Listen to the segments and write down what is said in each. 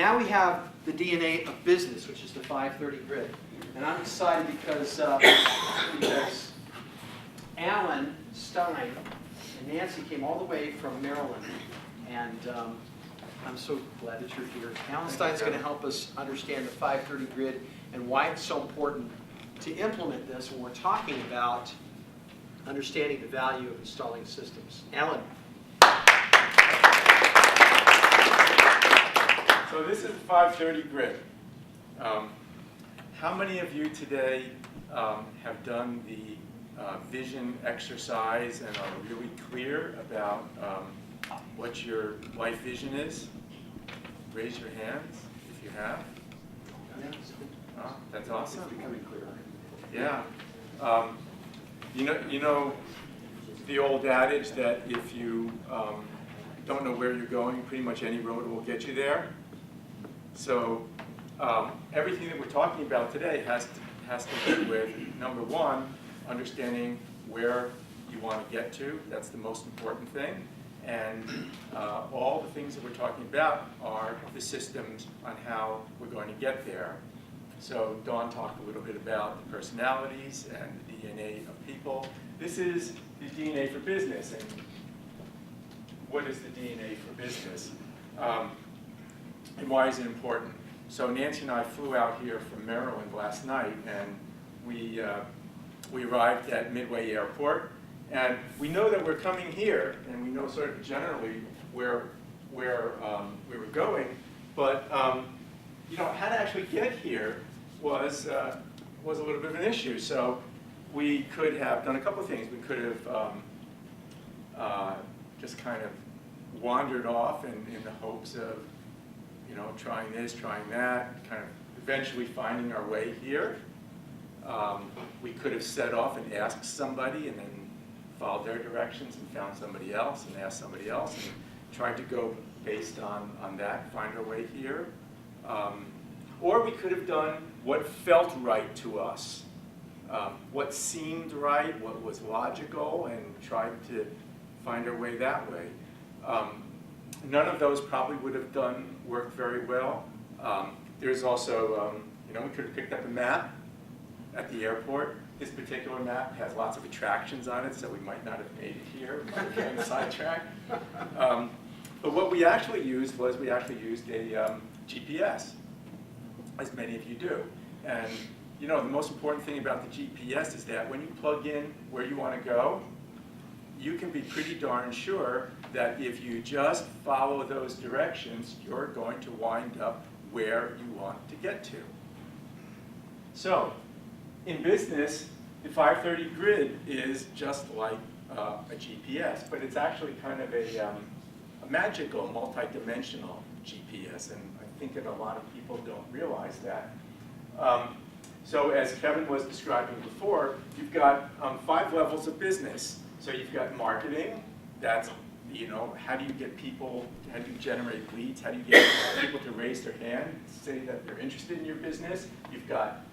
now we have the DNA of business, which is the 530 grid. And I'm excited because Alan Stein and Nancy came all the way from Maryland. And I'm so glad that you're here. Alan Stein's going to help us understand the 530 grid and why it's so important to implement this when we're talking about understanding the value of installing systems. Alan. So this is the 530 grid. How many of you today have done the vision exercise and are really clear about what your life vision is? Raise your hands if you have. Oh, that's awesome. It's becoming clearer. Yeah. You know the old adage that if you don't know where you're going, pretty much any road will get you there. So everything that we're talking about today has to do with, number one, understanding where you want to get to. That's the most important thing. And all the things that we're talking about are the systems on how we're going to get there. So Dawn talked a little bit about the personalities and the DNA of people. This is the DNA for business. And what is the DNA for business? And why is it important? So Nancy and I flew out here from Maryland last night, and we arrived at Midway Airport. And we know that we're coming here, and we know sort of generally where we were going. But you know, how to actually get here was a little bit of an issue. So we could have done a couple of things. We could have just kind of wandered off in the hopes of, you know, trying this, trying that, kind of eventually finding our way here. We could have set off and asked somebody and then followed their directions and found somebody else and asked somebody else and tried to go based on that, find our way here. Or we could have done what felt right to us, what seemed right, what was logical, and tried to find our way that way. None of those probably would have worked very well. There's also, you know, we could have picked up a map at the airport. This particular map has lots of attractions on it, so we might not have made it here. We might have been sidetracked. But what we actually used was a GPS, as many of you do. And you know, the most important thing about the GPS is that when you plug in where you want to go, you can be pretty darn sure that if you just follow those directions, you're going to wind up where you want to get to. So, in business, the 530 grid is just like a GPS, but it's actually kind of a magical, multi-dimensional GPS, and I think that a lot of people don't realize that. So as Kevin was describing before, you've got 5 levels of business. So you've got marketing, that's, you know, how do you get people, how do you generate leads, how do you get people to raise their hand, say that they're interested in your business. You've got,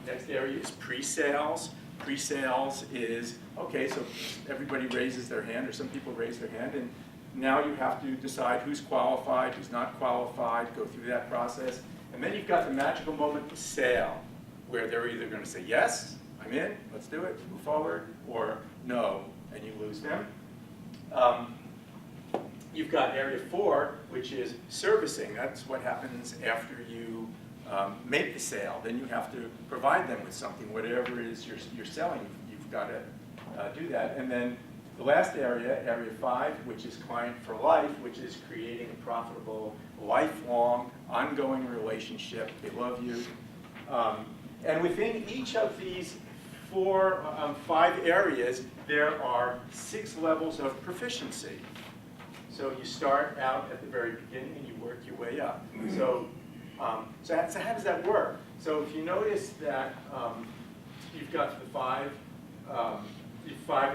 next area is pre-sales. Pre-sales is, okay, so everybody raises their hand, or some people raise their hand, and now you have to decide who's qualified, who's not qualified, go through that process. And then you've got the magical moment, the sale, where they're either going to say, yes, I'm in, let's do it, move forward, or no, and you lose them. You've got area 4, which is servicing. That's what happens after you make the sale. Then you have to provide them with something, whatever it is you're selling. You've got to do that. And then the last area, area 5, which is client for life, which is creating a profitable, lifelong, ongoing relationship. They love you. And within each of these 5 areas, there are 6 levels of proficiency. So you start out at the very beginning and you work your way up. So how does that work? So if you notice that you've got the 5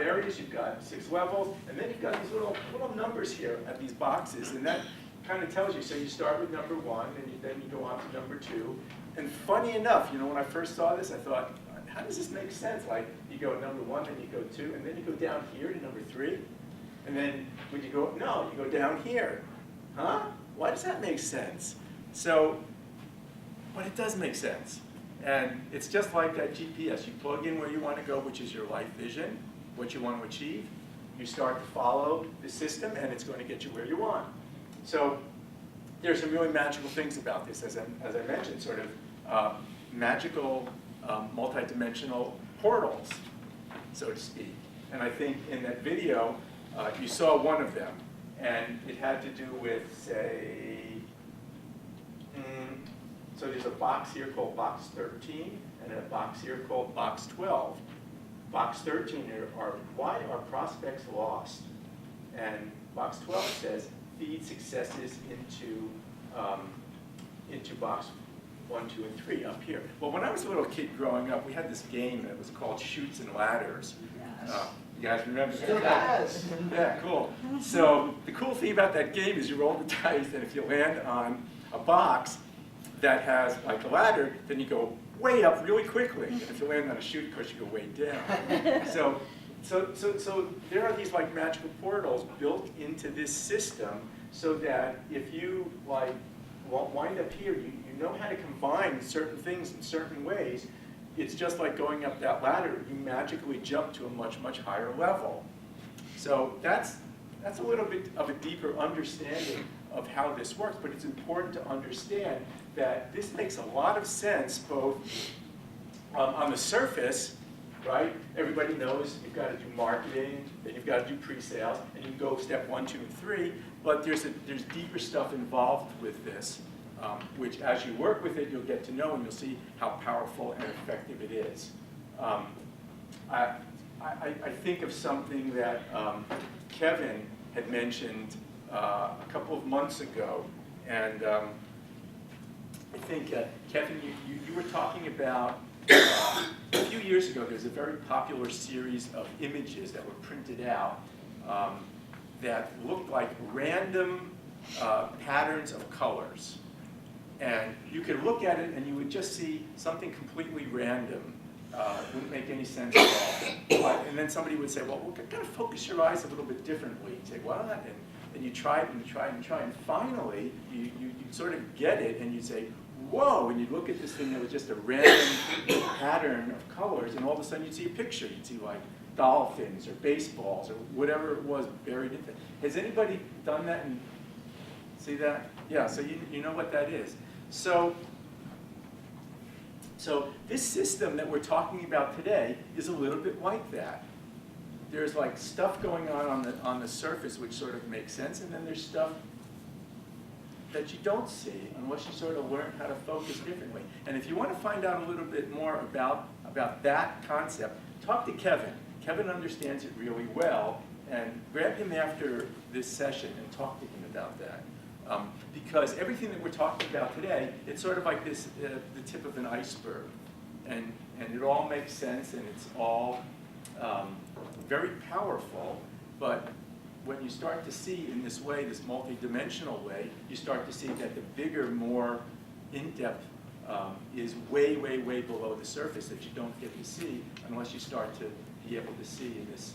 areas, you've got 6 levels, and then you've got these little numbers here at these boxes, and that kind of tells you. So you start with number 1, and then you go on to number 2. And funny enough, you know, when I first saw this, I thought, how does this make sense? Like, you go number 1, then you go 2, and then you go down here to number 3. And then when you go, no, you go down here. Huh? Why does that make sense? So, but it does make sense. And it's just like that GPS. You plug in where you want to go, which is your life vision, what you want to achieve. You start to follow the system, and it's going to get you where you want. So there's some really magical things about this, as I mentioned, sort of magical multidimensional portals, so to speak. And I think in that video, you saw one of them, and it had to do with, say, so there's a box here called box 13, and a box here called box 12. Box 13 are why are prospects lost? And box 12 says feed successes into box 1, 2, and 3 up here. Well, when I was a little kid growing up, we had this game that was called Chutes and Ladders. You guys remember that? Yes. Yeah, cool. So the cool thing about that game is you roll the dice, and if you land on a box that has like a ladder, then you go way up really quickly. And if you land on a chute, of course, you go way down. So there are these like magical portals built into this system, so that if you like wind up here, you know how to combine certain things in certain ways. It's just like going up that ladder. You magically jump to a much, much higher level. So that's a little bit of a deeper understanding of how this works, but it's important to understand that this makes a lot of sense both on the surface, right? Everybody knows you've got to do marketing, then you've got to do pre-sales, and you can go step 1, 2, and 3, but there's deeper stuff involved with this, which as you work with it, you'll get to know and you'll see how powerful and effective it is. I think of something that Kevin had mentioned a couple of months ago, and I think, Kevin, you were talking about, a few years ago, there's a very popular series of images that were printed out that looked like random patterns of colors. And you could look at it and you would just see something completely random. It wouldn't make any sense at all. And then somebody would say, well, we're going to focus your eyes a little bit differently. You'd say, what? And you try it and you try it and you try it. And finally, you sort of get it and you'd say, whoa, and you'd look at this thing that was just a random pattern of colors, and all of a sudden you'd see a picture. You'd see like dolphins or baseballs or whatever it was buried in it. Has anybody done that and see that? Yeah, so you know what that is. So this system that we're talking about today is a little bit like that. There's like stuff going on the surface which sort of makes sense, and then there's stuff that you don't see unless you sort of learn how to focus differently. And if you want to find out a little bit more about that concept, talk to Kevin. Kevin understands it really well, and grab him after this session and talk to him about that. Because everything that we're talking about today, it's sort of like this, the tip of an iceberg. And it all makes sense, and it's all very powerful, but when you start to see in this way, this multi-dimensional way, you start to see that the bigger, more in-depth is way, way, way below the surface that you don't get to see unless you start to be able to see in this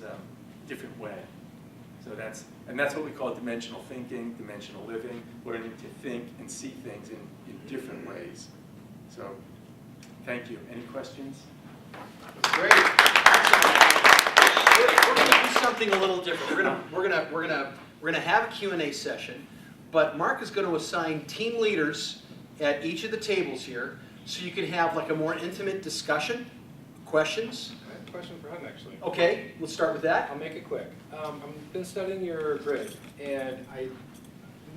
different way. So that's what we call dimensional thinking, dimensional living, learning to think and see things in different ways. So thank you. Any questions? Great. We're going to do something a little different. We're gonna have a Q&A session, but Mark is going to assign team leaders at each of the tables here, so you can have like a more intimate discussion, questions. I have a question for him, actually. Okay, let's start with that. I'll make it quick. I've been studying your grid, and I'm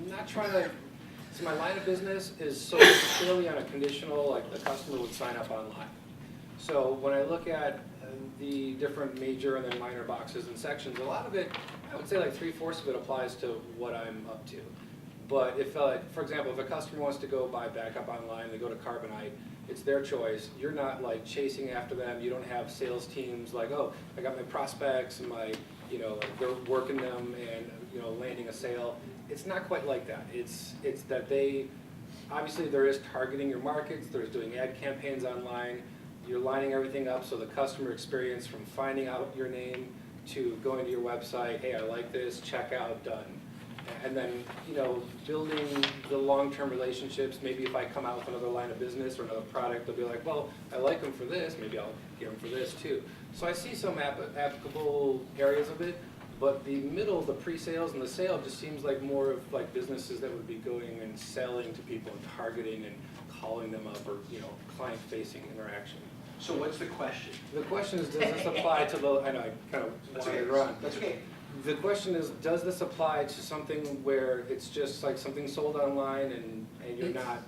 not trying to. So my line of business is so clearly on a conditional, like the customer would sign up online. So when I look at the different major and then minor boxes and sections, a lot of it, I would say like 3/4 of it applies to what I'm up to. But if, for example, if a customer wants to go buy backup online, they go to Carbonite, it's their choice. You're not like chasing after them. You don't have sales teams like, oh, I got my prospects and my, like they're working them and, landing a sale. It's not quite like that. It's that obviously there is targeting your markets, there's doing ad campaigns online, you're lining everything up so the customer experience from finding out your name to going to your website, hey, I like this, check out, done. And then, you know, building the long-term relationships, maybe if I come out with another line of business or another product, they'll be like, well, I like them for this, maybe I'll get them for this too. So I see some applicable areas of it, but the middle, the pre-sales and the sale just seems like more of like businesses that would be going and selling to people and targeting and calling them up, or, you know, client-facing interaction. So what's the question? The question is, does this apply to the, I know I kind of wanted to run. That's okay. The question is, does this apply to something where it's just like something sold online and you're not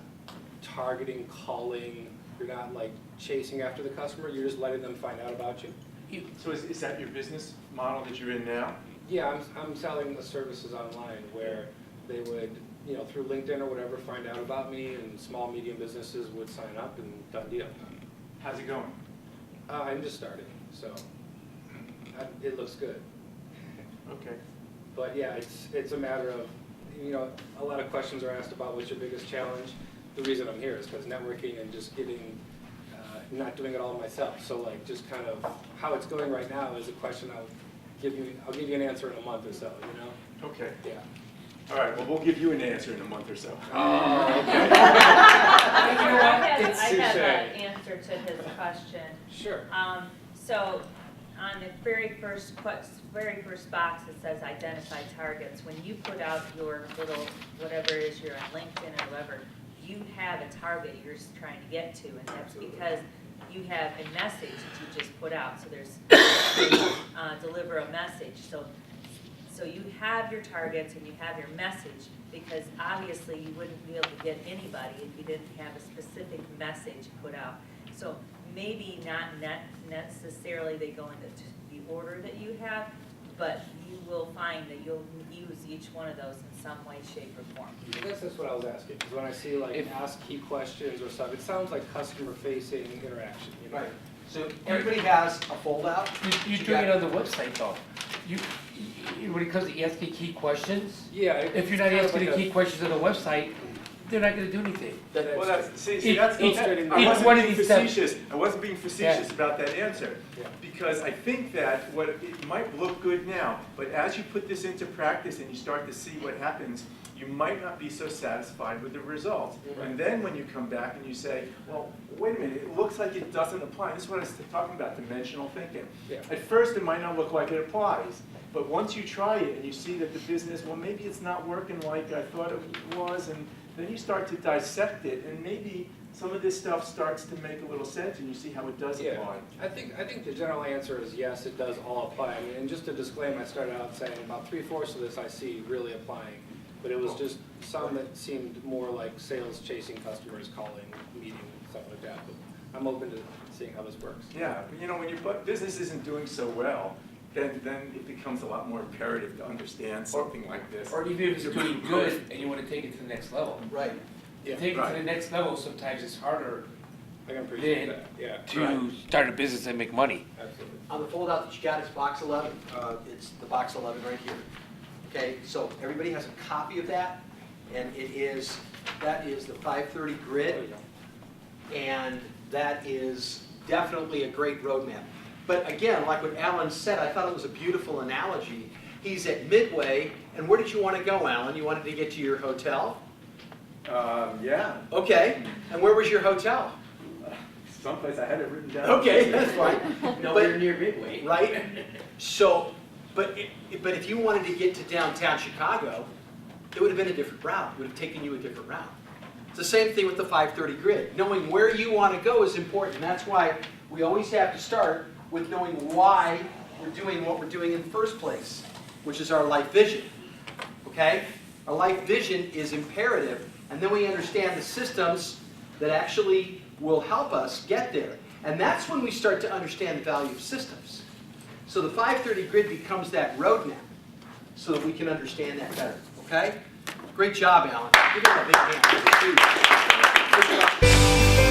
targeting, calling, you're not like chasing after the customer, you're just letting them find out about you? So is that your business model that you're in now? Yeah, I'm selling the services online where they would, you know, through LinkedIn or whatever, find out about me, and small, medium businesses would sign up and done deal. How's it going? I'm just starting, so it looks good. Okay. But yeah, it's a matter of, you know, a lot of questions are asked about what's your biggest challenge. The reason I'm here is because networking and just getting, not doing it all myself. So like just kind of how it's going right now is a question I'll give you an answer in a month or so, you know? Okay. Yeah. All right, well, we'll give you an answer in a month or so. Oh, okay. I have Touche. an answer to his question. Sure. So on the very first box, it says identify targets. When you put out your little, whatever it is, you're on LinkedIn or whatever, you have a target you're trying to get to, and that's because you have a message that you just put out. So there's deliver a message. So you have your targets and you have your message, because obviously you wouldn't be able to get anybody if you didn't have a specific message put out. So maybe not necessarily they go into the order that you have, but you will find that you'll use each one of those in some way, shape, or form. I guess that's what I was asking, because when I see like ask key questions or stuff, it sounds like customer-facing interaction, you know? Right. So everybody has a foldout. You're doing it on the website though. When it comes to asking key questions, Yeah. if you're not it's asking kind the of key questions on the website, they're not gonna do anything. Well, that's, see, It- that's, it's- I it's wasn't one of being these steps. facetious, I wasn't being facetious about that answer. Yeah. Because I think that it might look good now, but as you put this into practice and you start to see what happens, you might not be so satisfied with the results. Right. And then when you come back and you say, well, wait a minute, it looks like it doesn't apply. This is what I was talking about, dimensional thinking. Yeah. At first, it might not look like it applies, but once you try it and you see that the business, well, maybe it's not working like I thought it was, and then you start to dissect it, and maybe some of this stuff starts to make a little sense, and you see how it does Yeah, apply. I think the general answer is yes, it does all apply. I mean, and just to disclaim, I started out saying about 3/4 of this I see really applying, but it was just some that seemed more like sales chasing customers, calling, meeting, stuff like that. But I'm open to seeing how this works. Yeah, but you know, when your business isn't doing so well, then it becomes a lot more imperative to understand something like this. Or even if it's doing good and you wanna take it to the next level. Right. Yeah. Take it to Right. the next level, sometimes it's harder I can appreciate Then- that. Yeah, to start a business and make money. absolutely. On the foldout that you got is box 11. It's the box 11 right here. Okay, so everybody has a copy of that, and that is the 530 There grid, you go. and that is definitely a great roadmap. But again, like what Alan said, I thought it was a beautiful analogy. He's at Midway, and where did you want to go, Alan? You wanted to get to your hotel? Yeah, Okay, and where was your hotel? someplace I had it written down. Okay, that's fine. Nowhere near Midway. Right? So, but if you wanted to get to downtown Chicago, it would have been a different route. It would have taken you a different route. It's the same thing with the 530 grid. Knowing where you want to go is important. That's why we always have to start with knowing why we're doing what we're doing in the first place, which is our life vision. Okay? Our life vision is imperative, and then we understand the systems that actually will help us get there. And that's when we start to understand the value of systems. So the 530 grid becomes that roadmap so that we can understand that better. Okay? Great job, Alan. Give him a big hand. That was huge. Good job.